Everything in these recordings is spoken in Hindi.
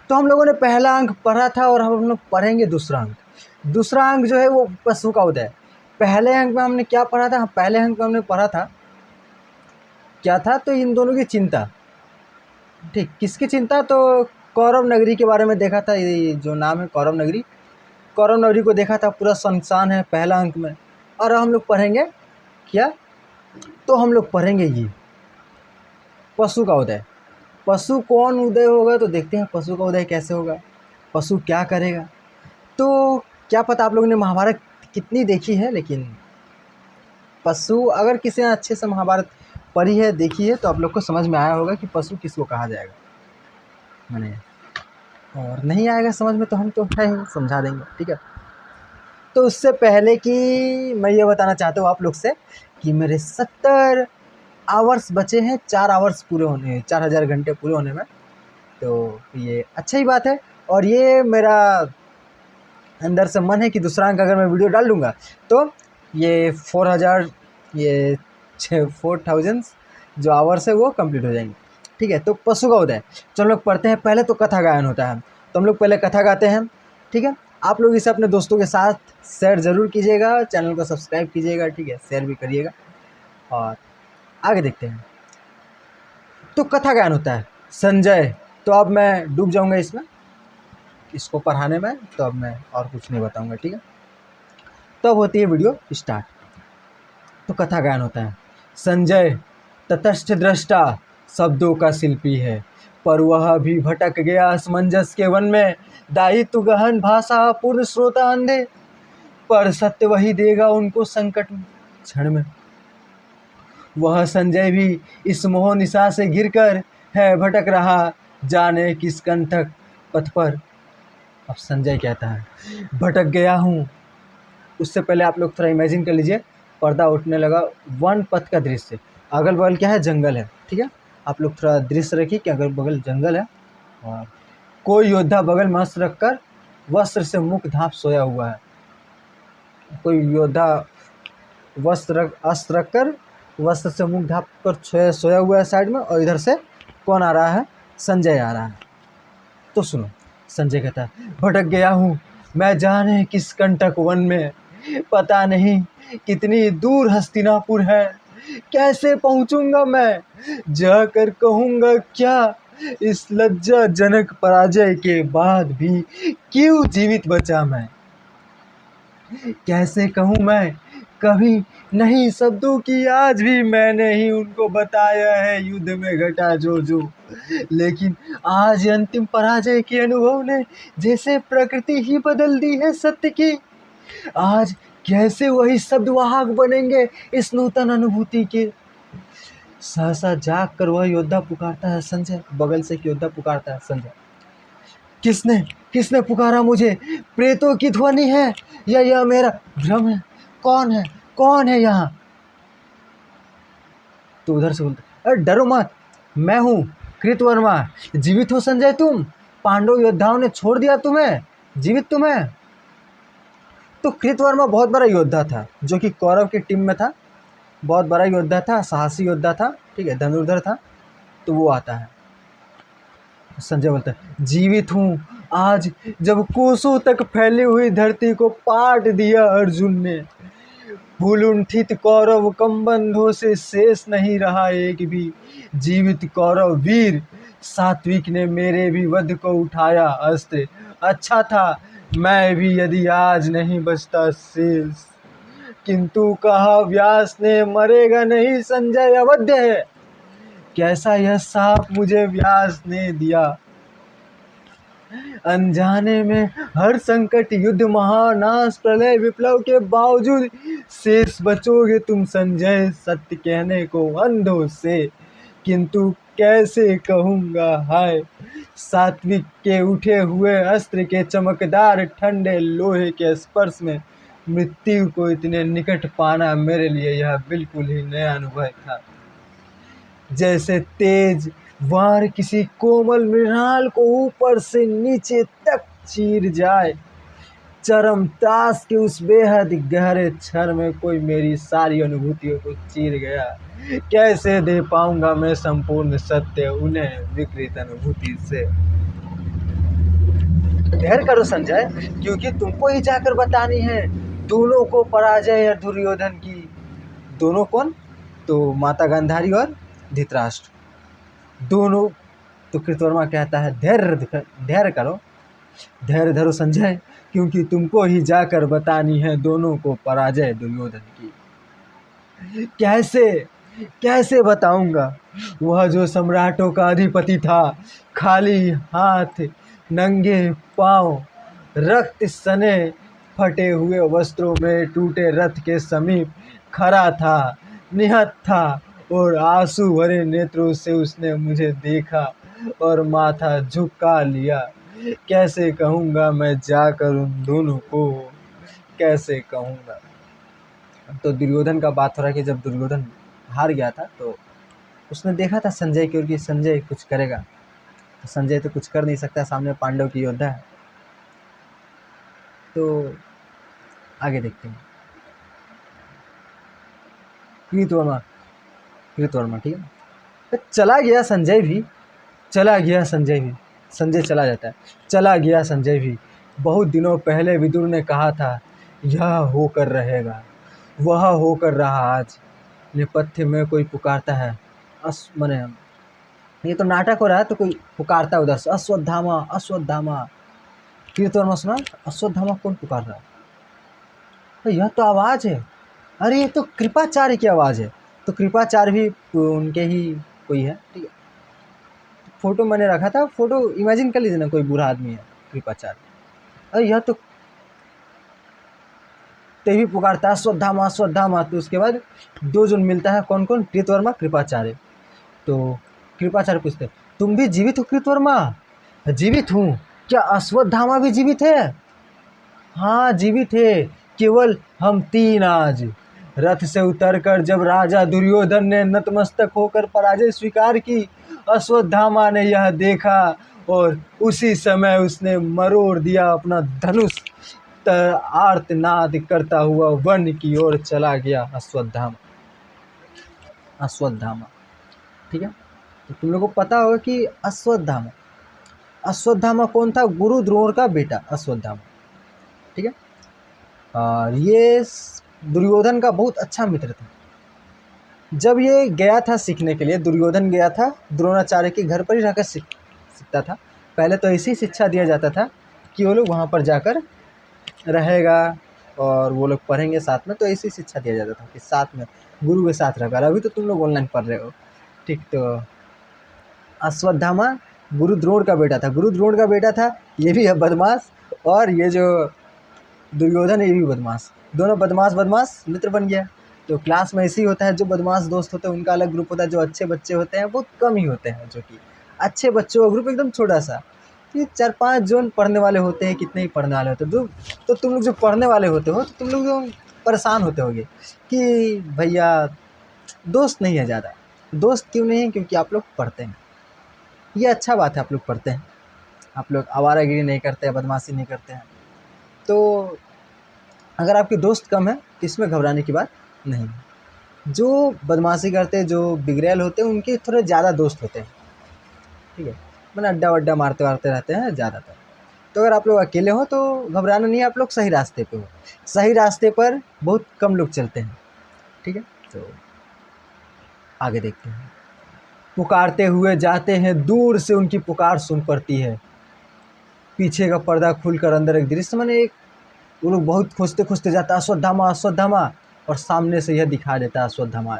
तो हम लोगों ने पहला अंक पढ़ा था और हम लोग पढ़ेंगे दूसरा अंक। दूसरा अंक जो है वो पशु का उदय। पहले अंक में हमने क्या पढ़ा था? पहले अंक में हमने पढ़ा था क्या था? तो इन दोनों की चिंता। ठीक, किसकी चिंता? तो कौरव नगरी के बारे में देखा था। ये जो नाम है कौरव नगरी, कौरव नगरी को देखा था, पूरा सुनसान है पहला अंक में। और हम लोग पढ़ेंगे क्या? तो हम लोग पढ़ेंगे ये पशु का उदय। पशु कौन उदय होगा? तो देखते हैं पशु का उदय कैसे होगा, पशु क्या करेगा। तो क्या पता आप लोगों ने महाभारत कितनी देखी है, लेकिन पशु, अगर किसी ने अच्छे से महाभारत पढ़ी है, देखी है, तो आप लोग को समझ में आया होगा कि पशु किसको कहा जाएगा मैंने। और नहीं आएगा समझ में तो हम तो है ही, समझा देंगे, ठीक है। तो उससे पहले कि मैं ये बताना चाहता हूँ आप लोग से कि मेरे 70 आवर्स बचे हैं, 4 आवर्स पूरे होने, 4000 घंटे पूरे होने में। तो ये अच्छा ही बात है। और ये मेरा अंदर से मन है कि दूसरा अंक अगर मैं वीडियो डाल दूँगा तो ये 4000, ये 4000 जो आवर्स है वो कंप्लीट हो जाएंगे, ठीक है। तो पशु का उदय, तो हम लोग पढ़ते हैं। पहले तो कथा गायन होता है, तो हम लोग पहले कथा गाते हैं, ठीक है। आप लोग इसे अपने दोस्तों के साथ शेयर ज़रूर कीजिएगा, चैनल को सब्सक्राइब कीजिएगा, ठीक है, शेयर भी करिएगा। और आगे देखते हैं। तो कथा गायन होता है संजय। तो अब मैं डूब जाऊंगा इसको पढ़ाने में, तो अब मैं और कुछ नहीं बताऊंगा, ठीक है। तब होती है वीडियो स्टार्ट। तो कथा गायन होता है संजय तटस्थ दृष्टा, शब्दों का शिल्पी है, पर वह भी भटक गया असमंजस के वन में। दायित्व गहन, भाषा पूर्ण, श्रोता अंधे, पर सत्य वही देगा उनको संकट में, क्षण में। वह संजय भी इस मोह निशा से घिरकर है भटक रहा, जाने किस कंटक पथ पर। अब संजय कहता है भटक गया हूँ। उससे पहले आप लोग थोड़ा इमेजिन कर लीजिए, पर्दा उठने लगा, वन पथ का दृश्य, अगल बगल क्या है? जंगल है, ठीक है। आप लोग थोड़ा दृश्य रखिए कि अगल बगल जंगल है, और कोई योद्धा बगल में अस्त्र रखकर वस्त्र से मुख ढांप सोया हुआ है। कोई योद्धा अस्त्र रखकर वस्त्र से मुख ढांप कर सोया हुआ है साइड में, और इधर से कौन आ रहा है? संजय आ रहा है। तो सुनो, संजय कहता है भटक गया हूँ मैं जाने किस कंटक वन में, पता नहीं कितनी दूर हस्तिनापुर है, कैसे पहुंचूंगा मैं, जाकर कहूंगा क्या, इस लज्जाजनक पराजय के बाद भी क्यों जीवित बचा मैं। कैसे कहूँ मैं, कभी नहीं शब्दों की आज भी मैंने ही उनको बताया है युद्ध में घटा जो, लेकिन आज अंतिम पराजय के अनुभव ने जैसे प्रकृति ही बदल दी है सत्य की। आज कैसे वही शब्द वाहक बनेंगे इस नूतन अनुभूति के। सहसा जाग कर वह योद्धा पुकारता है संजय, बगल से एक योद्धा पुकारता है संजय, किसने किसने पुकारा मुझे? प्रेतों की ध्वनि है या यह मेरा भ्रम है? कौन है यहाँ? तो उधर से बोलता, अरे डरो मत, मैं हूँ कृतवर्मा। जीवित हो संजय तुम? पांडव योद्धाओं ने छोड़ दिया तुम्हें, जीवित तुम्हें? तो कृतवर्मा बहुत बड़ा योद्धा था, जो कि कौरव की टीम में था, बहुत बड़ा योद्धा था, साहसी योद्धा था, ठीक है, धनुर्धर था। तो वो आता है, संजय बोलता है जीवित हूँ आज, जब कोसों तक फैली हुई धरती को पाट दिया अर्जुन ने। भूलुंठित कौरव कमबंधों से शेष नहीं रहा एक भी, जीवित कौरव वीर सात्विक ने मेरे भी वध को उठाया अस्त्र। अच्छा था मैं भी यदि आज नहीं बचता शेष, किंतु कहा व्यास ने मरेगा नहीं संजय अवध्य है। कैसा यह साप मुझे व्यास ने दिया, अनजाने में हर संकट युद्ध महानाश प्रलय विप्लव के बावजूद शेष बचोगे तुम संजय सत्य कहने को अंधों से। किंतु कैसे कहूँगा हाय, सात्विक के उठे हुए अस्त्र के चमकदार ठंडे लोहे के स्पर्श में मृत्यु को इतने निकट पाना मेरे लिए यह बिल्कुल ही नया अनुभव था। जैसे तेज वार किसी कोमल मृणाल को ऊपर से नीचे तक चीर जाए, चरम त्रास के उस बेहद गहरे क्षण में कोई मेरी सारी अनुभूतियों को चीर गया। कैसे दे पाऊंगा मैं संपूर्ण सत्य उन्हें विकृत अनुभूति से। धैर्य करो संजय, क्योंकि तुमको ही जाकर बतानी है दोनों को पराजय या दुर्योधन की। दोनों कौन? तो माता गांधारी और धृतराष्ट्र दोनों। तो कृतवर्मा कहता है धैर्य करो, धैर्य धरो संजय, क्योंकि तुमको ही जाकर बतानी है दोनों को पराजय दुर्योधन की। कैसे कैसे बताऊंगा? वह जो सम्राटों का अधिपति था, खाली हाथ, नंगे पांव, रक्त सने फटे हुए वस्त्रों में टूटे रथ के समीप खड़ा था, निहत था, और आंसू भरे नेत्रों से उसने मुझे देखा और माथा झुका लिया। कैसे कहूँगा मैं जाकर उन दोनों को, कैसे कहूँगा? तो दुर्योधन का बात हो रहा है कि जब दुर्योधन हार गया था तो उसने देखा था संजय की ओर कि संजय कुछ करेगा, तो संजय तो कुछ कर नहीं सकता, सामने पांडव की योद्धा है। तो आगे देखते हैं। कृतवर्मा ठीक है। तो चला गया संजय भी, संजय चला जाता है। चला गया संजय भी, बहुत दिनों पहले विदुर ने कहा था यह होकर रहेगा, वह होकर रहा। आज नेपथ्य में कोई पुकारता है, मने ये तो नाटक हो रहा है, तो कोई पुकारता है उधर से, अश्वत्थामा अश्वत्थामा। कृतवर्मा सुना, अश्वत्थामा कौन पुकार रहा है? तो यह तो आवाज़ है, अरे ये तो कृपाचार्य की आवाज़ है। तो कृपाचार्य भी उनके ही कोई है, ठीक है। फोटो मैंने रखा था, फोटो इमेजिन कर लीजिए ना, कोई बूढ़ा आदमी है कृपाचार्य। अरे यह तो भी पुकारता है अश्वत्थामा अश्वत्थामा। तो उसके बाद दो जन मिलता है, कौन कौन? कृतवर्मा, कृपाचार्य। तो कृपाचार्य पूछते, तुम भी जीवित हो कृतवर्मा? जीवित हूँ। क्या अश्वत्थामा भी जीवित है? हाँ जीवित है, केवल हम तीन आज। रथ से उतरकर जब राजा दुर्योधन ने नतमस्तक होकर पराजय स्वीकार की, अश्वत्थामा ने यह देखा और उसी समय उसने मरोड़ दिया अपना धनुष, आर्तनाद करता हुआ वन की ओर चला गया अश्वत्थामा। ठीक है। तो तुम लोगों को पता होगा कि अश्वत्थामा कौन था? गुरु द्रोण का बेटा अश्वत्थामा। ठीक है। और ये दुर्योधन का बहुत अच्छा मित्र था। जब ये गया था सीखने के लिए, दुर्योधन गया था द्रोणाचार्य के घर पर ही रहकर सीखता था। पहले तो ऐसी शिक्षा दिया जाता था कि वो लोग वहाँ पर जाकर रहेगा और वो लोग पढ़ेंगे साथ में, तो ऐसी शिक्षा दिया जाता था कि साथ में गुरु के साथ रहकर। अभी तो तुम लोग ऑनलाइन पढ़ रहे हो, ठीक। तो अश्वत्थामा गुरु द्रोण का बेटा था, ये भी है बदमाश, और ये जो दुर्योधन है ये भी बदमाश। दोनों बदमाश मित्र बन गया। तो क्लास में ऐसे ही होता है, जो बदमाश दोस्त होते हैं उनका अलग ग्रुप होता है, जो अच्छे बच्चे होते हैं बहुत कम ही होते हैं, जो कि अच्छे बच्चों का ग्रुप एकदम छोटा सा, ये 4-5 जोन पढ़ने वाले होते हैं, कितने ही पढ़ने वाले होते हैं। तो तुम लोग जो पढ़ने वाले होते हो, तो तुम लोग जो परेशान होते होगे कि भैया दोस्त नहीं है ज़्यादा। दोस्त क्यों नहीं है? क्योंकि आप लोग पढ़ते हैं। ये अच्छा बात है, आप लोग पढ़ते हैं, आप लोग आवारागिरी नहीं करते हैं, बदमाशी नहीं करते हैं। तो अगर आपके दोस्त कम है तो इसमें घबराने की बात नहीं है। जो बदमाशी करते हैं, जो बिगड़ैल होते हैं, उनके थोड़े ज़्यादा दोस्त होते हैं, ठीक है। मैंने अड्डा वड्डा मारते रहते हैं ज़्यादातर। तो अगर आप लोग अकेले हो तो घबराना नहीं है, आप लोग सही रास्ते पे हो। सही रास्ते पर बहुत कम लोग चलते हैं, ठीक है। तो आगे देखते हैं। पुकारते हुए जाते हैं, दूर से उनकी पुकार सुन पड़ती है। पीछे का पर्दा खुलकर अंदर एक दृश्य, मैंने एक वो लोग बहुत खोजते जाता है अश्वत्थामा, और सामने से यह दिखा देता है अश्वत्थामा,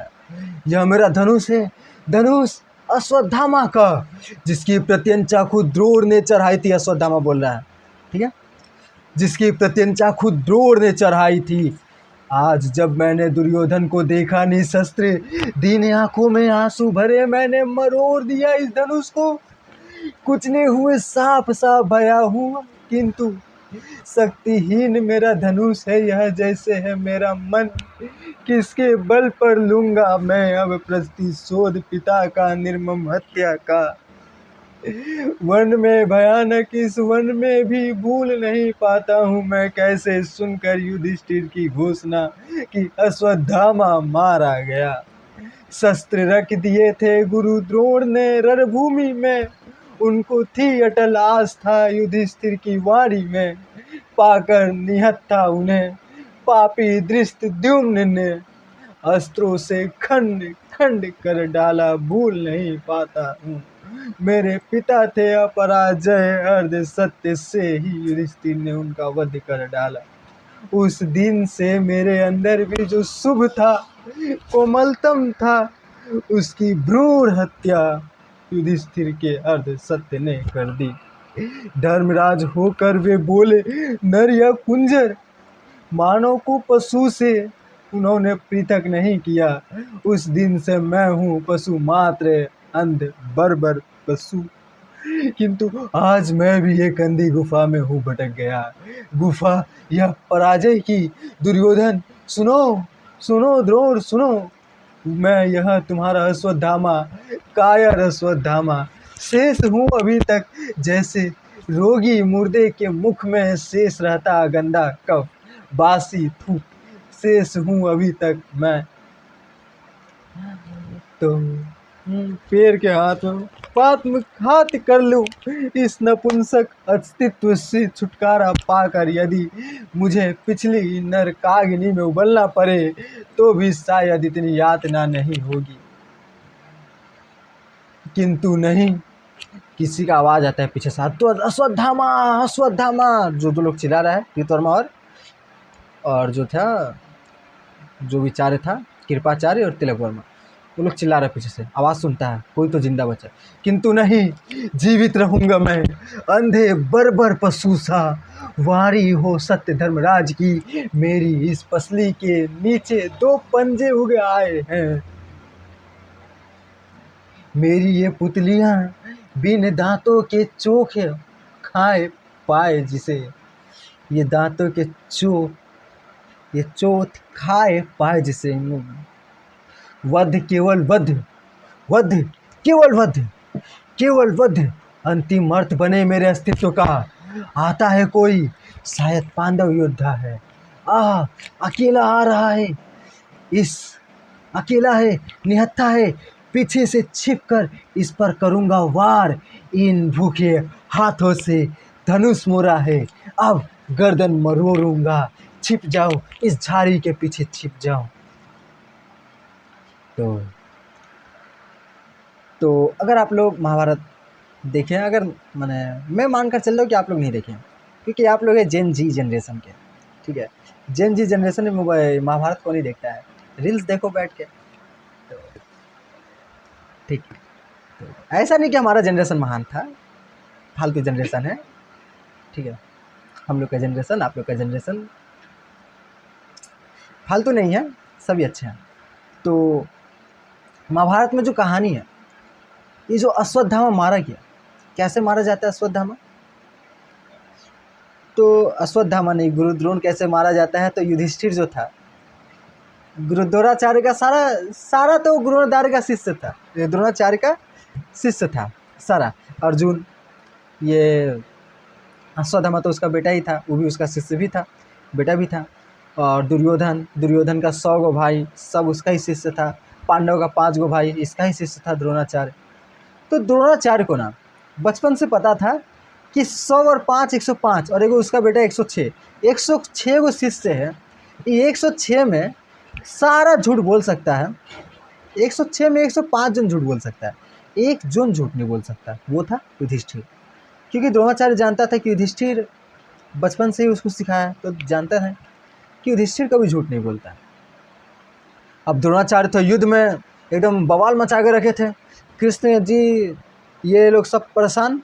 यह मेरा धनुष है, धनुष अश्वत्थामा का, जिसकी प्रत्यंचा खुद द्रोण ने चढ़ाई थी। अश्वत्थामा बोल रहा है, ठीक है, जिसकी प्रत्यंचा खुद द्रोण ने चढ़ाई थी। आज जब मैंने दुर्योधन को देखा निशस्त्र, दीन आंखों में आंसू भरे, मैंने मरोड़ दिया इस धनुष को। कुछ नहीं हुए, साफ भया हूँ, किंतु शक्तिहीन मेरा धनुष है यह, जैसे है मेरा मन। किसके बल पर लूंगा मैं अब प्रतिशोध पिता का निर्मम हत्या का। वन में भयानक इस वन में भी भूल नहीं पाता हूँ मैं, कैसे सुनकर युधिष्ठिर की घोषणा कि अश्वत्थामा मारा गया। शस्त्र रख दिए थे गुरु द्रोण ने रणभूमि में, उनको थी अटल आस्था युधिष्ठिर की वाणी में, पाकर निहत था उन्हें पापी धृष्टद्युम्न ने। अस्त्रों से खंड खंड कर डाला, भूल नहीं पाता हूँ। मेरे पिता थे अपराजय, अर्ध सत्य से ही युधिष्ठिर ने उनका वध कर डाला। उस दिन से मेरे अंदर भी जो शुभ था, कोमलतम था, उसकी भ्रूण हत्या युधिष्ठिर के अर्ध सत्य ने कर दी। धर्मराज होकर वे बोले, नर या कुंजर, मानव को पशु से उन्होंने पृथक नहीं किया। उस दिन से मैं हूँ पशु मात्र, अंध बर्बर पशु। किंतु आज मैं भी एक अंधी गुफा में हूँ भटक गया। गुफा यह पराजय की। दुर्योधन सुनो, सुनो द्रोण सुनो, मैं यह तुम्हारा अश्वत्थामा, कायर अश्वत्थामा, शेष हूँ अभी तक। जैसे रोगी मुर्दे के मुख में शेष रहता गंदा कफ, बासी थूक, शेष हूँ अभी तक मैं। तो पैर के हाथ में हाथ कर लूं, इस नपुंसक अस्तित्व से छुटकारा पाकर यदि मुझे पिछली नरकाग्नि में उबलना पड़े तो भी शायद इतनी यातना नहीं होगी। किंतु नहीं। किसी का आवाज आता है पीछे से, तो अश्वत्थामा अश्वत्थामा। जो दो लोग चिल्ला रहा है, कृतवर्मा और जो था, जो विचार्य था, कृपाचार्य और तिलक वर्मा, वो लोग चिल्ला रहे पीछे से। आवाज़ सुनता है, कोई तो जिंदा बचा। किंतु नहीं, जीवित रहूंगा मैं, अंधे बर्बर पशु सा। वारी हो सत्य धर्मराज की, मेरी इस पसली के नीचे दो पंजे उग आए हैं। मेरी ये पुतलियां बिन दांतों के चोखे खाए पाए जिसे, ये दांतों के ये चोट खाए पाए जिसे। वध केवल वध, वध केवल वध, केवल वध अंतिम अर्थ बने मेरे अस्तित्व का। आता है कोई, शायद पांडव योद्धा है। अकेला आ रहा है, इस अकेला है, निहत्था है, पीछे से छिपकर इस पर करूंगा वार। इन भूखे हाथों से धनुष मोरा है, अब गर्दन मरोड़ूंगा। छिप जाओ, इस झाड़ी के पीछे छिप जाओ। तो अगर आप लोग महाभारत देखें, अगर मैं मानकर चल रहा हूँ कि आप लोग नहीं देखें, क्योंकि आप लोग हैं जेन जी जनरेशन के, ठीक है। जेन जी जनरेशन में महाभारत को नहीं देखता है, रील्स देखो बैठ के। तो ठीक, तो ऐसा नहीं कि हमारा जनरेशन महान था, फालतू जनरेशन है, ठीक है। हम लोग का जनरेशन, आप लोग का जनरेशन फालतू नहीं है, सभी अच्छे हैं। तो महाभारत में जो कहानी है, ये जो अश्वत्थामा मारा गया, कैसे मारा जाता है अश्वत्थामा? तो अश्वत्थामा नहीं, गुरुद्रोण कैसे मारा जाता है? तो युधिष्ठिर जो था, गुरुद्रोणाचार्य का सारा तो गुरुद्रोणाचार्य का शिष्य था, द्रोणाचार्य का शिष्य था सारा। अर्जुन, ये अश्वत्थामा तो उसका बेटा ही था, वो भी उसका शिष्य भी था, बेटा भी था। और दुर्योधन का 100 गो भाई, सब उसका ही शिष्य था। पांडव का 5 गो भाई, इसका ही शिष्य था द्रोणाचार्य। तो द्रोणाचार्य को ना बचपन से पता था कि 100 और 5 105, और एगो उसका बेटा 106, 106 गो शिष्य है। ये 106 में सारा झूठ बोल सकता है, 106 में 105 जन झूठ बोल सकता है, एक जन झूठ नहीं बोल सकता, वो था युधिष्ठिर। क्योंकि द्रोणाचार्य जानता था कि युधिष्ठिर बचपन से ही उसको सिखाया, तो जानता है कि युधिष्ठिर कभी झूठ नहीं बोलता। अब द्रोणाचार्य तो युद्ध में एकदम बवाल मचा के रखे थे। कृष्ण जी ये लोग सब परेशान,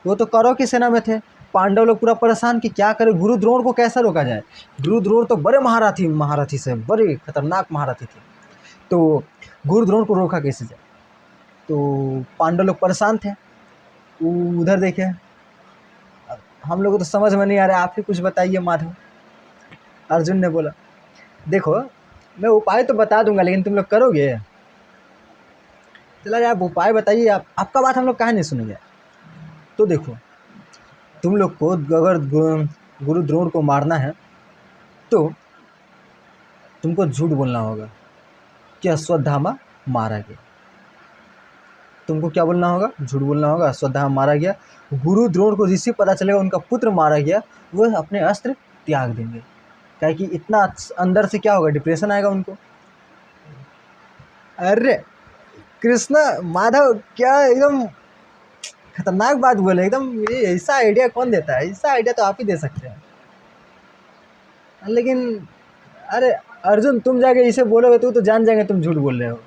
वो तो कौरव की सेना में थे, पांडव लोग पूरा परेशान कि क्या करें, गुरु द्रोण को कैसे रोका जाए। गुरु द्रोण तो बड़े महारथी से बड़े खतरनाक महारथी थे, तो गुरु द्रोण को रोका कैसे जाए। तो पांडव लोग परेशान थे, उधर देखे, हम लोग को तो समझ में नहीं आ रहा, आप ही कुछ बताइए माधव। अर्जुन ने बोला, देखो मैं उपाय तो बता दूंगा, लेकिन तुम लोग करोगे? चला यार, उपाय बताइए, आपका बात हम लोग काहे नहीं सुनेंगे। तो देखो, तुम लोग को अगर गुरु द्रोण को मारना है तो तुमको झूठ बोलना होगा कि अश्वत्थामा मारा गया। तुमको क्या बोलना होगा, झूठ बोलना होगा। अश्वत्थामा मारा गया। गुरु द्रोण को जिसे पता चलेगा उनका पुत्र मारा गया, वो अपने अस्त्र त्याग देंगे। क्या कि इतना अंदर से क्या होगा, डिप्रेशन आएगा उनको। अरे कृष्ण माधव क्या एकदम खतरनाक बात बोले एकदम। ये ऐसा आइडिया कौन देता है, ऐसा आइडिया तो आप ही दे सकते हैं। लेकिन अरे अर्जुन, तुम जाके इसे बोलोगे तो जान जाएंगे तुम झूठ बोल रहे हो।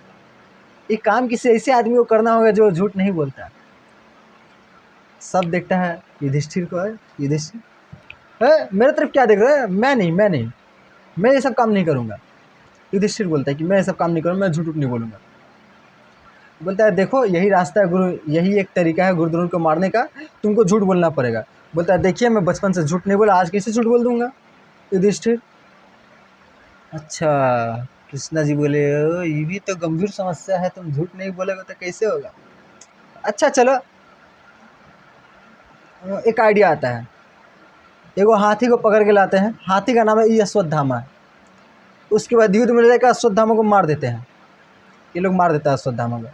ये काम किसी ऐसे आदमी को करना होगा जो झूठ नहीं बोलता। सब देखता है युधिष्ठिर को है। युधिष्ठिर मेरे तरफ क्या देख रहे हैं, मैं ये सब काम नहीं करूँगा। युधिष्ठिर बोलता है कि मैं ये सब काम नहीं करूँगा, मैं झूठ नहीं बोलूँगा। बोलता है देखो यही रास्ता है गुरु, यही एक तरीका है गुरु द्रोण को मारने का, तुमको झूठ बोलना पड़ेगा। बोलता है देखिए मैं बचपन से झूठ नहीं बोला, आज कैसे झूठ बोल दूंगा। युधिष्ठिर अच्छा, कृष्णा जी बोले ये भी तो गंभीर समस्या है, तुम झूठ नहीं बोलोगे तो कैसे होगा। अच्छा चलो एक आइडिया आता है। एगो हाथी को पकड़ के लाते हैं, हाथी का नाम है अश्वत्थामा। उसके बाद युद्ध में लेकर अश्वत्थामा को मार देते हैं, ये लोग मार देता है अश्वत्थामा को।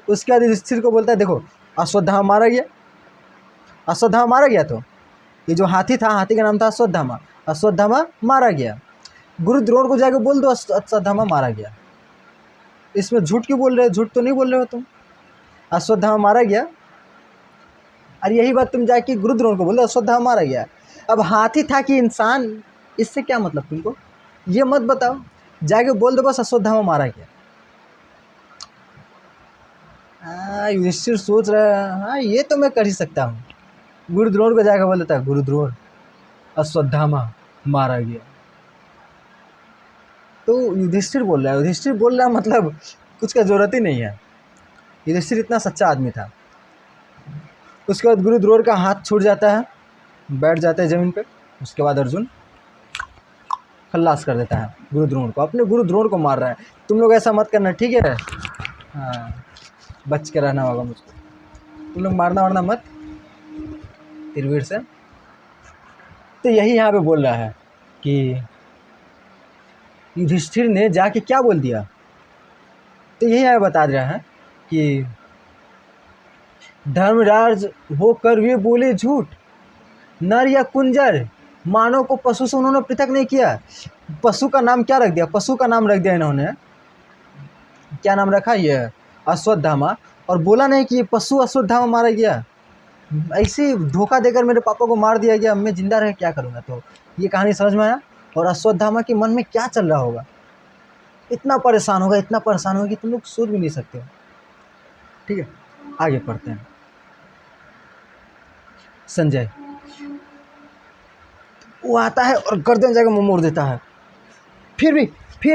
उसके बाद युधिष्ठिर को बोलता है देखो अश्वत्थामा मारा गया, अश्वत्थामा मारा गया। तो ये जो हाथी था, हाथी का नाम था अश्वत्थामा, अश्वत्थामा मारा गया। गुरु द्रोण को जाके बोल दो अश्वत्थामा मारा गया। इसमें झूठ क्यों बोल रहे हो, झूठ तो नहीं बोल रहे हो तुम। अश्वत्थामा मारा गया, और यही बात तुम जाके गुरु द्रोण को बोल दो अश्वत्थामा मारा गया। अब हाथी था कि इंसान, इससे क्या मतलब तुमको, ये मत बताओ, जाके बोल दो बस अश्वत्थामा मारा गया। युधिष्ठिर सोच रहा है हाँ ये तो मैं कर ही सकता हूँ। गुरु द्रोण को जाकर बोल देता है गुरु द्रोण अश्वत्थामा मारा गया। तो युधिष्ठिर बोल रहा है, युधिष्ठिर बोल रहा है मतलब कुछ का जरूरत ही नहीं है। युधिष्ठिर इतना सच्चा आदमी था। उसके बाद गुरु द्रोण का हाथ छूट जाता है, बैठ जाता है जमीन पे। उसके बाद अर्जुन खल्लास कर देता है गुरु द्रोण को, अपने गुरु द्रोण को मार रहा है। तुम लोग ऐसा मत करना ठीक है, हाँ बच के रहना होगा मुझको, तुम लोग मारना वारना मत तिरवीर से। तो यही यहाँ पे बोल रहा है कि युधिष्ठिर ने जाके क्या बोल दिया। तो यही यहाँ बता रहा है कि धर्मराज होकर वे बोले झूठ, नर या कुंजर, मानव को पशु से उन्होंने पृथक नहीं किया। पशु का नाम क्या रख दिया, पशु का नाम रख दिया इन्होंने, क्या नाम रखा ये अश्वत्थामा, और बोला नहीं कि ये पशु अश्वत्थामा मारा गया। ऐसे धोखा देकर मेरे पापा को मार दिया गया, मैं जिंदा रह क्या करूँगा। तो ये कहानी समझ में आया। और अश्वत्थामा के मन में क्या चल रहा होगा, इतना परेशान होगा, इतना परेशान होगा कि तुम लोग सोच भी नहीं सकते हो। ठीक है आगे पढ़ते हैं। संजय वो आता है और गर्दन जगह मुँह मोड़ देता है, फिर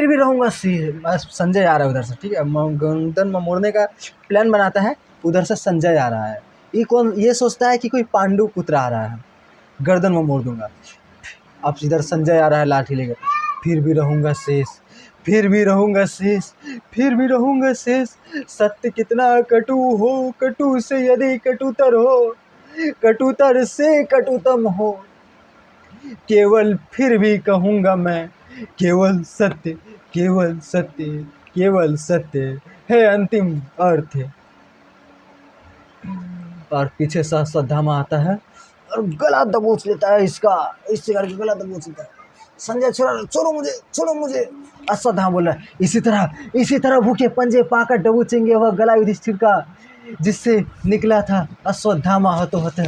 भी रहूँगा संजय आ रहा है उधर से। ठीक है गर्दन में मोड़ने का प्लान बनाता है, उधर से संजय आ रहा है। ये सोचता है कि कोई पांडु पुत्र आ रहा है, गर्दन में मोड़ दूंगा। अब इधर संजय आ रहा है लाठी लेकर, फिर भी रहूँगा शेष, फिर भी रहूँगा शेष, फिर भी रहूँगा शेष। सत्य कितना कटु हो, कटु से यदि कटुतर हो, कटुतर से कटुतम हो, केवल फिर भी कहूँगा मैं, केवल सत्य, केवल सत्य, केवल सत्य है अंतिम अर्थ। और पीछे से अश्वत्थामा आता है और गला दबोच लेता है इसका, इससे करके गला दबोच लेता है। संजय छोड़ो मुझे, छोड़ो मुझे। अश्वत्थामा बोल रहा है इसी तरह भूखे पंजे पाकर दबोचेंगे वह गला युधिष्ठिर का, जिससे निकला था अश्वत्थामा हतोहत।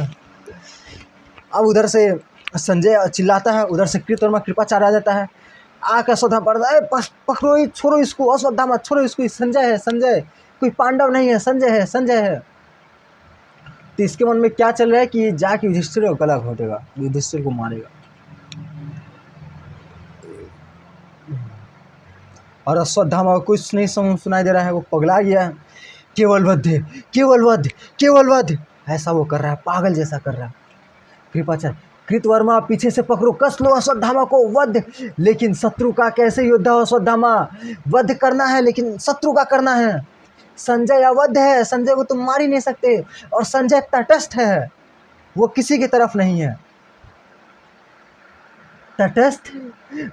अब उधर से संजय चिल्लाता है, उधर से कृतवर्मा कृपाचार्य आ जाता है। आकर अश्वत्थामा पड़ता है, पकड़ो छोड़ो इसको, अश्वत्थामा छोड़ो इसको, संजय है, संजय कोई पांडव नहीं है, संजय है, संजय है। तो इसके मन में क्या चल रहा है कि जाके युधिष्ठिर को गला घोटेगा, युधिष्ठिर को मारेगा। और अश्वत्थामा को कुछ नहीं सुनाई दे रहा है, वो पगला गया है। केवल वध, केवल वध, केवल वध, ऐसा वो कर रहा है, पागल जैसा कर रहा है। कृपाचार्य कृतवर्मा पीछे से पकड़ो, कस लो अश्वत्थामा को, वध। लेकिन शत्रु का कैसे योद्धा हो अश्वत्थामा, वध करना है लेकिन शत्रु का करना है। संजय अवध है, संजय को तुम मार ही नहीं सकते, और संजय तटस्थ है, वो किसी की तरफ नहीं है। तटस्थ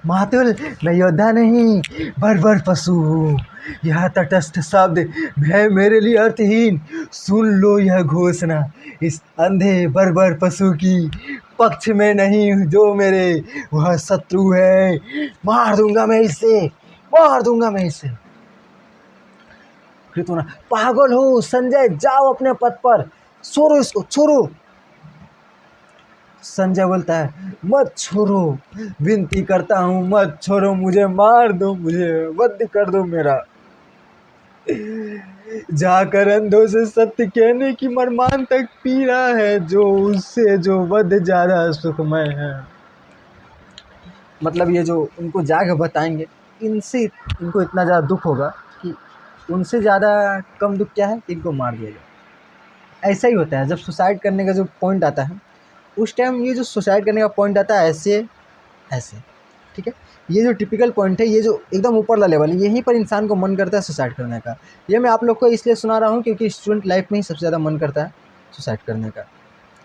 मातुल, मैं योद्धा नहीं बर्बर पशु हूँ। यह तटस्थ शब्द है मेरे लिए अर्थहीन। सुन लो यह घोषणा इस अंधे बर्बर पशु की, पक्ष में नहीं जो मेरे वह शत्रु है। मार दूंगा मैं इसे, मार दूंगा मैं इसे। कृतुना, पागल हो संजय, जाओ अपने पद पर, छोड़ो इसको, छोड़ो। संजय बोलता है, मत छोड़ो, विनती करता हूँ मत छोड़ो, मुझे मार दो, मुझे वध कर दो मेरा। जाकर अंधों से सत्य कहने की मरमान तक पीड़ा है, जो उससे जो वध ज्यादा सुखमय है। मतलब ये जो उनको जाकर बताएंगे, इनसे इनको इतना ज़्यादा दुख होगा कि उनसे ज़्यादा कम दुख क्या है कि इनको मार दिया जाए। ऐसा ही होता है जब सुसाइड करने का जो पॉइंट आता है, उस टाइम ये जो सुसाइड करने का पॉइंट आता है ऐसे ऐसे, ठीक है। ये जो टिपिकल पॉइंट है, ये जो एकदम ऊपर वाला लेवल है, यहीं पर इंसान को मन करता है सुसाइड करने का। ये मैं आप लोग को इसलिए सुना रहा हूँ क्योंकि स्टूडेंट लाइफ में ही सबसे ज़्यादा मन करता है सुसाइड करने का,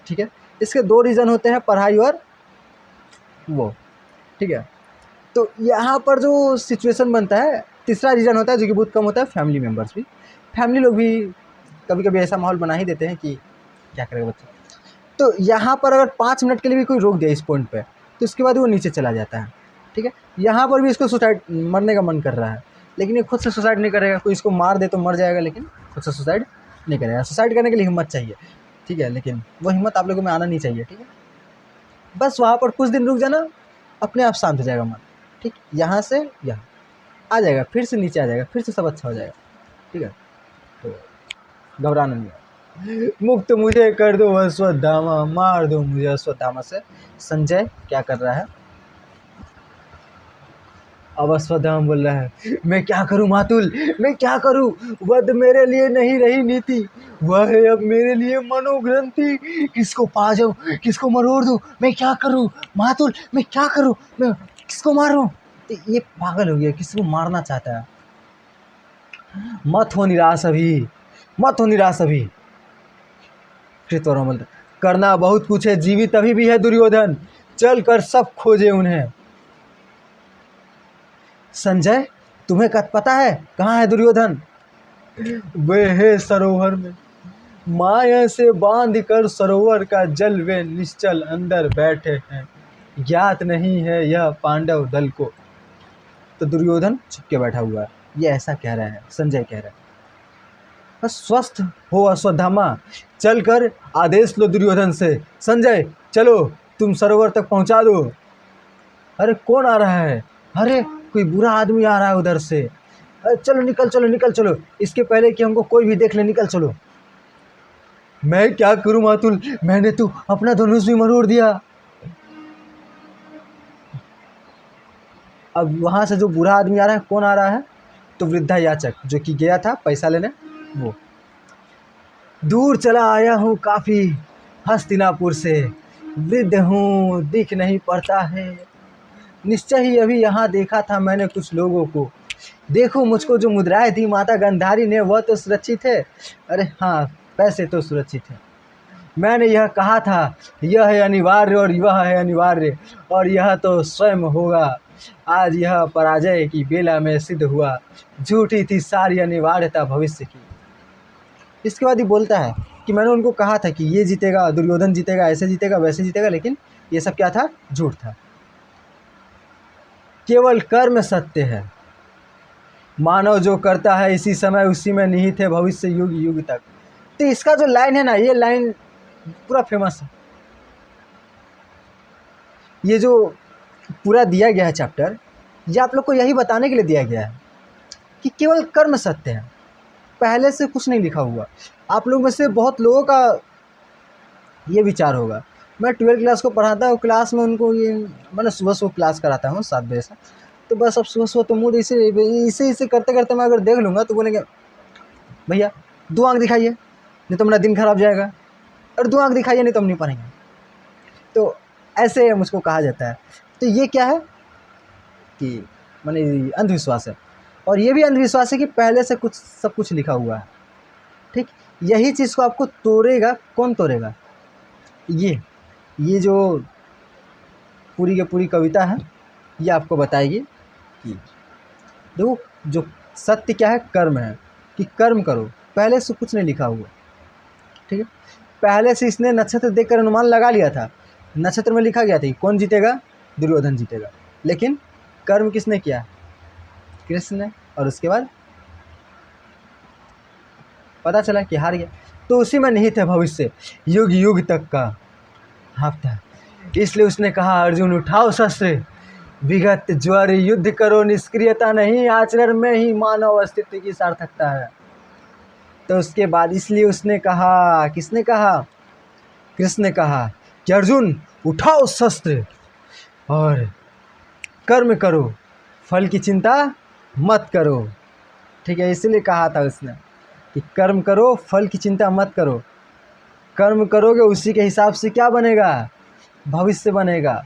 ठीक है। इसके दो रीज़न होते हैं, पढ़ाई और वो, ठीक है। तो यहाँ पर जो सिचुएशन बनता है, तीसरा रीज़न होता है जो कि बहुत कम होता है, फैमिली मेम्बर्स भी, फैमिली लोग भी कभी कभी ऐसा माहौल बना ही देते हैं कि क्या करेगा बच्चा। तो यहाँ पर अगर 5 मिनट के लिए भी कोई रोक दिया इस पॉइंट पे, तो उसके बाद वो नीचे चला जाता है, ठीक है। यहाँ पर भी इसको सुसाइड मरने का मन कर रहा है, लेकिन ये खुद से सुसाइड नहीं करेगा। कोई इसको मार दे तो मर जाएगा, लेकिन खुद से सुसाइड नहीं करेगा। सुसाइड करने के लिए हिम्मत चाहिए, ठीक है, लेकिन वो हिम्मत आप लोगों में आना नहीं चाहिए, ठीक है। बस वहाँ पर कुछ दिन रुक जाना, अपने आप शांत हो जाएगा मन, ठीक। यहाँ से यहाँ आ जाएगा, फिर से नीचे आ जाएगा, फिर से सब अच्छा हो जाएगा, ठीक है। तो घबराना नहीं है। मुक्त मुझे कर दो अश्वत्थामा, मार दो मुझे अश्वत्थामा से। संजय क्या कर रहा है, अब अश्वत्थामा बोल रहा है, मैं क्या करूं मातुल, मैं क्या करूं, वध मेरे लिए नहीं रही नीति, वह है अब मेरे लिए मनोग्रंथि। किसको पा जाऊं, किसको मरोड़ दूं, मैं क्या करूं मातुल, मैं क्या करूं, मैं किसको मारूं। तो ये पागल हो गया, किसी को मारना चाहता है। मत हो निराश अभी, मत हो निराश अभी। कृतवर्मा बोलता, करना बहुत कुछ है, जीवित अभी भी है दुर्योधन, चल कर सब खोजे उन्हें। संजय, तुम्हें पता है कहाँ है दुर्योधन? वे है सरोवर में, माया से बांध कर सरोवर का जल वे निश्चल अंदर बैठे हैं, ज्ञात नहीं है यह पांडव दल को। तो दुर्योधन छुप के बैठा हुआ है, ये ऐसा कह रहा है, संजय कह रहा है। बस स्वस्थ हो अश्वत्थामा, चल कर आदेश लो दुर्योधन से, संजय चलो तुम सरोवर तक पहुंचा दो। अरे कौन आ रहा है, अरे कोई बुरा आदमी आ रहा है उधर से, अरे चलो निकल चलो निकल चलो, इसके पहले कि हमको कोई भी देख ले, निकल चलो। मैं क्या करूं मातुल, मैंने तो अपना धनुष भी मरोड़ दिया। अब वहां से जो बुरा आदमी आ रहा है, कौन आ रहा है, तो वृद्धा याचक जो कि गया था पैसा लेने, वो। दूर चला आया हूँ काफ़ी हस्तिनापुर से, वृद्ध हूँ दिख नहीं पड़ता है, निश्चय ही अभी यहाँ देखा था मैंने कुछ लोगों को, देखो मुझको जो मुद्राएं दी माता गंधारी ने, वह तो सुरक्षित है। अरे हाँ, पैसे तो सुरक्षित है। मैंने यह कहा था, यह है अनिवार्य और वह है अनिवार्य, और यह तो स्वयं होगा। आज यह पराजय की बेला में सिद्ध हुआ, झूठी थी सारी अनिवार्यता भविष्य की। इसके बाद ही बोलता है कि मैंने उनको कहा था कि ये जीतेगा, दुर्योधन जीतेगा, ऐसे जीतेगा वैसे जीतेगा, लेकिन ये सब क्या था, झूठ था। केवल कर्म सत्य है, मानव जो करता है इसी समय उसी में निहित है भविष्य युग युग तक। तो इसका जो लाइन है ना, ये लाइन पूरा फेमस है। ये जो पूरा दिया गया है चैप्टर, ये आप लोग को यही बताने के लिए दिया गया है कि केवल कर्म सत्य है, पहले से कुछ नहीं लिखा हुआ। आप लोग में से बहुत लोगों का ये विचार होगा, मैं 12th क्लास को पढ़ाता हूँ, क्लास में उनको ये, मैंने सुबह सुबह क्लास कराता हूँ 7 बजे से, तो बस अब सुबह सुबह तो मूड इसे इसे इसे करते करते मैं अगर देख लूँगा तो बोलेंगे, भैया 2 आँख दिखाइए नहीं तो मेरा दिन खराब जाएगा, और 2 आँख दिखाइए नहीं तो हम नहीं पढ़ेंगे। तो ऐसे मुझको कहा जाता है। तो ये क्या है कि माने अंधविश्वास है, और ये भी अंधविश्वास है कि पहले से कुछ सब कुछ लिखा हुआ है, ठीक। यही चीज़ को आपको तोड़ेगा, कौन तोड़ेगा, ये जो पूरी की पूरी कविता है, ये आपको बताएगी कि देखो जो सत्य क्या है, कर्म है, कि कर्म करो। पहले से कुछ नहीं लिखा हुआ, ठीक है। पहले से इसने नक्षत्र देखकर अनुमान लगा लिया था, नक्षत्र में लिखा गया था कि कौन जीतेगा, दुर्योधन जीतेगा, लेकिन कर्म किसने किया, कृष्ण ने, और उसके बाद पता चला कि हार गया। तो उसी में निहित है भविष्य, युग युग तक का हफ्ता। इसलिए उसने कहा, अर्जुन उठाओ शस्त्र, विगत ज्वर युद्ध करो, निष्क्रियता नहीं, आचरण में ही मानव अस्तित्व की सार्थकता है। तो उसके बाद इसलिए उसने कहा, किसने कहा, कृष्ण ने कहा कि अर्जुन उठाओ शस्त्र और कर्म करो, फल की चिंता मत करो, ठीक है। इसलिए कहा था उसने कि कर्म करो, फल की चिंता मत करो। कर्म करोगे उसी के हिसाब से क्या बनेगा, भविष्य बनेगा,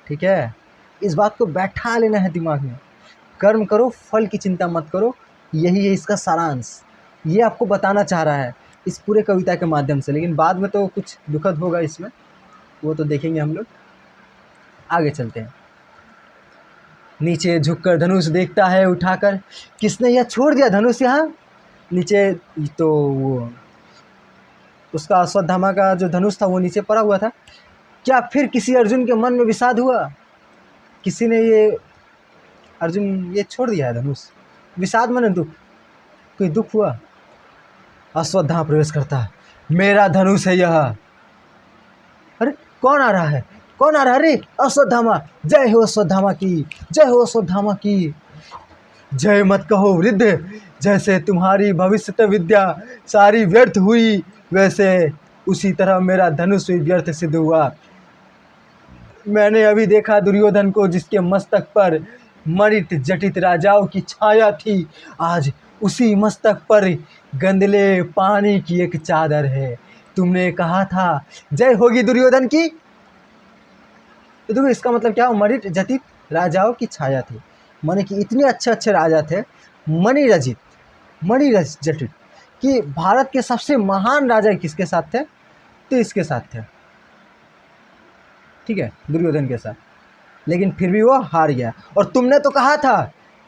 ठीक है। इस बात को बैठा लेना है दिमाग में, कर्म करो, फल की चिंता मत करो, यही है इसका सारांश। ये आपको बताना चाह रहा है इस पूरे कविता के माध्यम से, लेकिन बाद में तो कुछ दुखद होगा इसमें, वो तो देखेंगे हम लोग। आगे चलते हैं। नीचे झुककर धनुष देखता है उठाकर, किसने यह छोड़ दिया धनुष यहाँ नीचे, तो वो उसका अश्वत्थामा का जो धनुष था वो नीचे पड़ा हुआ था। क्या फिर किसी अर्जुन के मन में विषाद हुआ, किसी ने ये अर्जुन ये छोड़ दिया है धनुष, विषाद माने दुख, कोई दुख हुआ। अश्वत्थामा प्रवेश करता, मेरा धनुष है यह। अरे कौन आ रहा है, कौन आ रहा है, अरे अश्वत्थामा, जय हो अश्वत्थामा की, जय हो अश्वत्थामा की। जय मत कहो वृद्ध, जैसे तुम्हारी भविष्य विद्या सारी व्यर्थ हुई, वैसे उसी तरह मेरा धनुष भी व्यर्थ सिद्ध हुआ। मैंने अभी देखा दुर्योधन को, जिसके मस्तक पर मणित जटित राजाओं की छाया थी, आज उसी मस्तक पर गंदले पानी की एक चादर है। तुमने कहा था जय होगी दुर्योधन की, तो देखो इसका मतलब क्या, मणित जटित राजाओं की छाया थी, माने कि इतने अच्छे अच्छे राजा थे, मणि जटित, कि भारत के सबसे महान राजा किसके साथ थे, तो इसके साथ थे, ठीक है, दुर्योधन के साथ। लेकिन फिर भी वो हार गया। और तुमने तो कहा था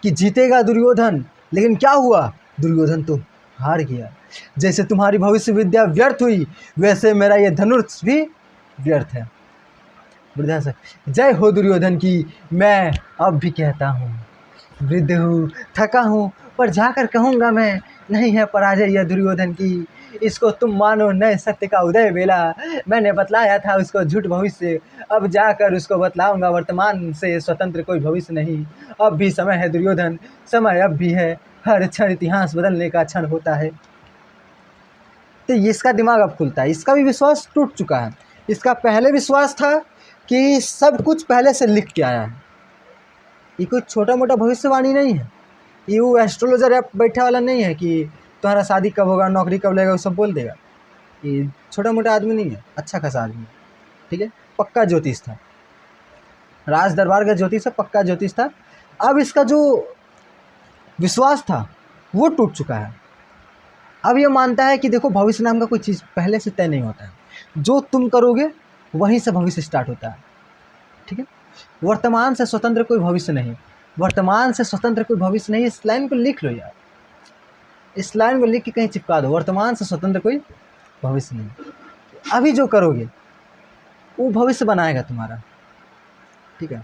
कि जीतेगा दुर्योधन, लेकिन क्या हुआ, दुर्योधन तो हार गया। जैसे तुम्हारी भविष्य विद्या व्यर्थ हुई, वैसे मेरा ये धनुष भी व्यर्थ है। वृद्धा से, जय हो दुर्योधन की, मैं अब भी कहता हूँ, वृद्ध हूँ, थका हूँ, पर जाकर कहूँगा मैं, नहीं है पराजय यह दुर्योधन की। इसको तुम मानो नए सत्य का उदय बेला, मैंने बतलाया था उसको झूठ भविष्य, अब जाकर उसको बतलाऊंगा वर्तमान से स्वतंत्र कोई भविष्य नहीं। अब भी समय है दुर्योधन, समय अब भी है, हर क्षण इतिहास बदलने का क्षण होता है। तो इसका दिमाग अब खुलता है, इसका भी विश्वास टूट चुका है। इसका पहले विश्वास था कि सब कुछ पहले से लिख के आया है, ये कोई छोटा मोटा भविष्यवाणी नहीं है, ये वो एस्ट्रोलॉजर ऐप बैठा वाला नहीं है कि तुम्हारा शादी कब होगा, नौकरी कब लगेगा, वो सब बोल देगा। ये छोटा मोटा आदमी नहीं है, अच्छा खासा आदमी है, ठीक है। पक्का ज्योतिष था, राज दरबार का ज्योतिष है, पक्का ज्योतिष था। अब इसका जो विश्वास था वो टूट चुका है। अब ये मानता है कि देखो भविष्य नाम का कोई चीज़ पहले से तय नहीं होता है, जो तुम करोगे वहीं से भविष्य स्टार्ट होता है, ठीक है। वर्तमान से स्वतंत्र कोई भविष्य नहीं, वर्तमान से स्वतंत्र कोई भविष्य नहीं। इस लाइन को लिख लो यार, इस लाइन को लिख के कहीं चिपका दो, वर्तमान से स्वतंत्र कोई भविष्य नहीं। अभी जो करोगे वो भविष्य बनाएगा तुम्हारा, ठीक है।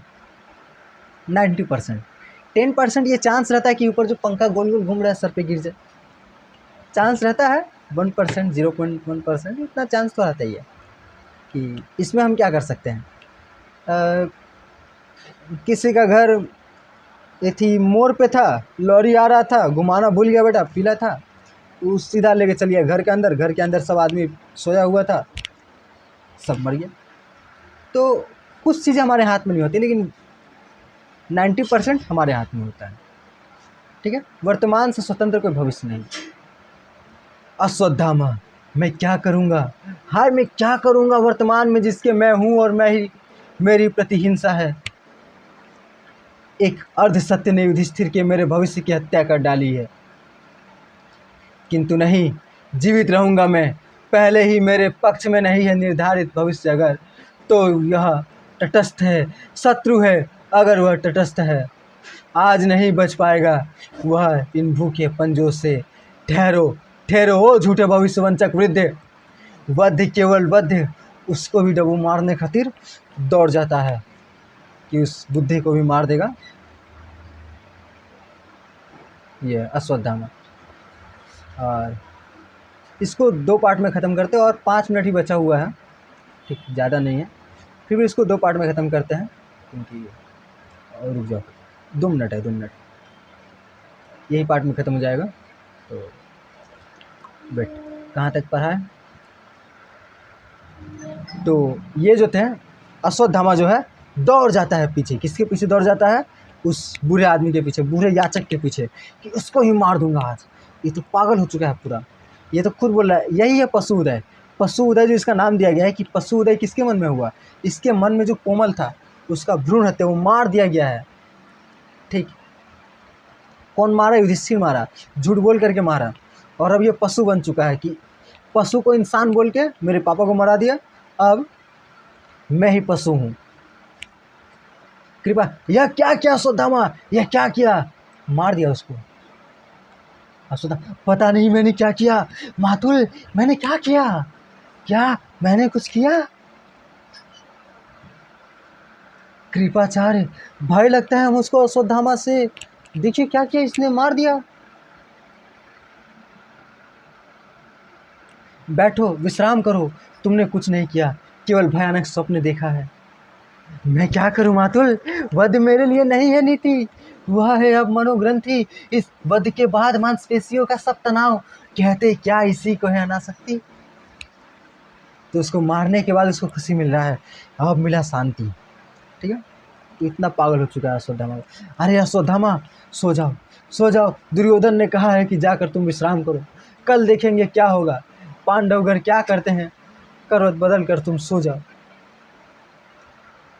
90%, 10% ये चांस रहता है कि ऊपर जो पंखा गोल गोल घूम रहा है सर पे गिर जाए, चांस रहता है 1%, 0.1%, इतना चांस तो रहता ही है। कि इसमें हम क्या कर सकते हैं, किसी का घर ये थी मोड़ पे था, लॉरी आ रहा था, घुमाना भूल गया बेटा, पीला था, वो सीधा लेके चल गया घर के अंदर सब आदमी सोया हुआ था, सब मर गया। तो कुछ चीज़ें हमारे हाथ में नहीं होती, लेकिन 90% हमारे हाथ में होता है, ठीक है। वर्तमान से स्वतंत्र कोई भविष्य नहीं। अश्वत्थामा, मैं क्या करूँगा, हाय मैं क्या करूँगा वर्तमान में जिसके मैं हूँ और मैं ही मेरी प्रतिहिंसा है। एक अर्ध सत्य ने युधिष्ठिर के मेरे भविष्य की हत्या कर डाली है, किंतु नहीं, जीवित रहूँगा मैं, पहले ही मेरे पक्ष में नहीं है निर्धारित भविष्य अगर, तो यह तटस्थ है, शत्रु है अगर वह तटस्थ है, आज नहीं बच पाएगा वह इन भूखे पंजों से। ठहरो ठहरो ओ झूठे भविष्यवंचक वृद्ध, वध केवल वध उसको भी डबू मारने खातिर दौड़ जाता है कि उस बुद्धे को भी मार देगा। ये अश्वत्थामा। और इसको 2 पार्ट में ख़त्म करते हैं और 5 मिनट ही बचा हुआ है, ठीक, ज़्यादा नहीं है, फिर भी इसको 2 पार्ट में ख़त्म करते हैं क्योंकि रुक जाओ 2 मिनट है, 2 मिनट यही पार्ट में ख़त्म हो जाएगा। तो वेट, कहाँ तक पढ़ा है? तो ये जो थे अश्वत्थामा जो है दौड़ जाता है पीछे, किसके पीछे दौड़ जाता है? उस बूढ़े आदमी के पीछे, बूढ़े याचक के पीछे, कि उसको ही मार दूंगा आज। ये तो पागल हो चुका है पूरा, ये तो खुद बोल रहा है। यही है पशु उदय। पशु उदय जो इसका नाम दिया गया है कि पशु उदय किसके मन में हुआ? इसके मन में जो कोमल था, उसका भ्रूण हत्या, वो मार दिया गया है। ठीक, कौन मारा? युधिष्ठिर मारा, झूठ बोल करके मारा। और अब ये पशु बन चुका है कि पशु को इंसान बोल के मेरे पापा को मरा दिया, अब मैं ही पशु हूँ। कृपा, यह क्या किया अश्वत्थामा, यह क्या किया? मार दिया उसको। अश्वत्थामा, पता नहीं मैंने क्या किया मातुल, मैंने क्या किया? क्या मैंने कुछ किया? कृपाचार्य, भय लगता है मुझको अश्वत्थामा से, देखिए क्या किया इसने, मार दिया। बैठो विश्राम करो, तुमने कुछ नहीं किया, केवल भयानक स्वप्न देखा है। मैं क्या करूं मातुल, वध मेरे लिए नहीं है नीति, वह है अब मनोग्रंथि। इस वध के बाद मांसपेशियों का सब तनाव, कहते क्या इसी को है अनासक्ति। तो उसको मारने के बाद उसको खुशी मिल रहा है, अब मिला शांति। ठीक है, तो इतना पागल हो चुका है अश्वत्थामा। अरे अश्वत्थामा सो जाओ, सो जाओ, दुर्योधन ने कहा है कि जाकर तुम विश्राम करो, कल देखेंगे क्या होगा, पांडवगण क्या करते हैं, करवत बदल कर तुम सो जाओ।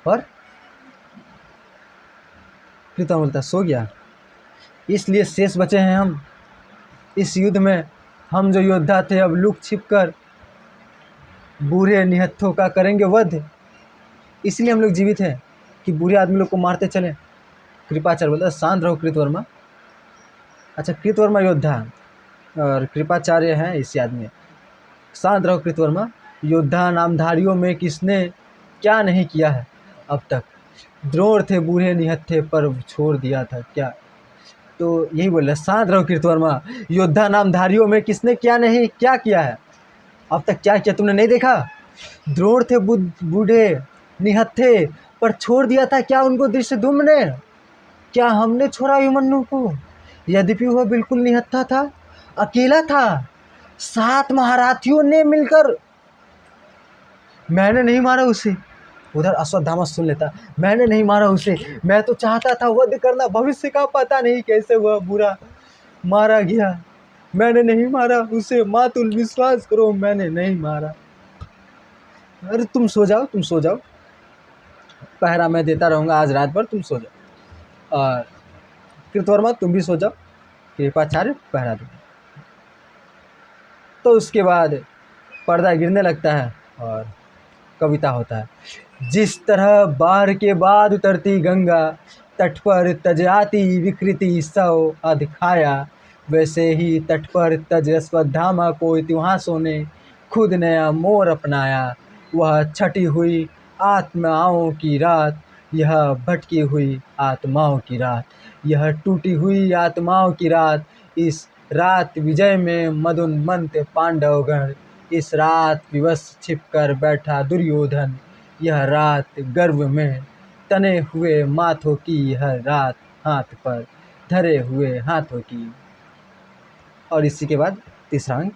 और कृतवर्मा बोलता सो गया, इसलिए शेष बचे हैं हम इस युद्ध में। हम जो योद्धा थे अब लुक छिप कर बूढ़े निहत्थों का करेंगे वध, इसलिए हम लोग जीवित हैं कि बूढ़े आदमी लोग को मारते चले। कृपाचार्य बोलता शांत रहो कृतवर्मा। अच्छा, कृतवर्मा योद्धा और कृपाचार्य हैं इसी आदमी। शांत रहो कृतवर्मा, योद्धा नामधारियों में किसने क्या नहीं किया है अब तक? द्रोण थे बूढ़े निहत्थे पर छोड़ दिया था क्या? तो यही बोल रहे, शांत रहो कृतवर्मा, योद्धा नामधारियों में किसने क्या नहीं क्या किया है अब तक? क्या किया तुमने नहीं देखा? द्रोण थे बूढ़े निहत्थे पर छोड़ दिया था क्या उनको धृष्टद्युम्न ने? क्या हमने छोड़ा अभिमन्यु को? यद्यपि वह बिल्कुल निहत्था था, अकेला था, 7 महारथियों ने मिलकर, मैंने नहीं मारा उसे। उधर अश्वत्थामा सुन लेता, मैंने नहीं मारा उसे, मैं तो चाहता था वध करना, भविष्य का पता नहीं कैसे वह बुरा मारा गया, मैंने नहीं मारा उसे, मातुल विश्वास करो मैंने नहीं मारा। अरे तुम सो जाओ, तुम सो जाओ, पहरा मैं देता रहूँगा आज रात भर, तुम सो जाओ। और कृतवर्मा तुम भी सो जाओ, कृपाचार्य पहरा दो। तो उसके बाद पर्दा गिरने लगता है और कविता होता है। जिस तरह बाढ़ के बाद उतरती गंगा तट पर तज आती विकृति सौ अधखाया, वैसे ही तट पर तज अश्वत्थामा को इतिहासों ने खुद नया मोड़ अपनाया। वह छटी हुई आत्माओं की रात, यह भटकी हुई आत्माओं की रात, यह टूटी हुई आत्माओं की रात। इस रात विजय में मदोन्मत्त पांडवगण, इस रात विवश छिप कर बैठा दुर्योधन, यह रात गर्व में तने हुए माथों की, यह रात हाथ पर धरे हुए हाथों की। और इसी के बाद तीसरा अंक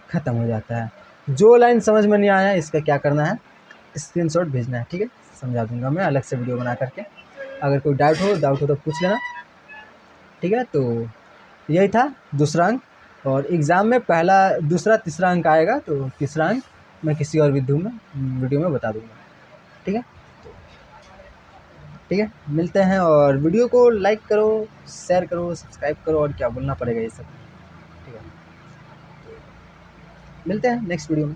खत्म हो जाता है। जो लाइन समझ में नहीं आया इसका क्या करना है, स्क्रीनशॉट भेजना है, ठीक है, समझा दूंगा मैं अलग से वीडियो बना करके। अगर कोई डाउट हो तो पूछ लेना, ठीक है। तो यही था दूसरा अंक, और एग्ज़ाम में पहला दूसरा तीसरा अंक आएगा, तो तीसरा अंक मैं किसी और वीडियो में बता दूंगा, ठीक है। ठीक है, मिलते हैं, और वीडियो को लाइक करो, शेयर करो, सब्सक्राइब करो, और क्या बोलना पड़ेगा ये सब, ठीक है। मिलते हैं नेक्स्ट वीडियो में।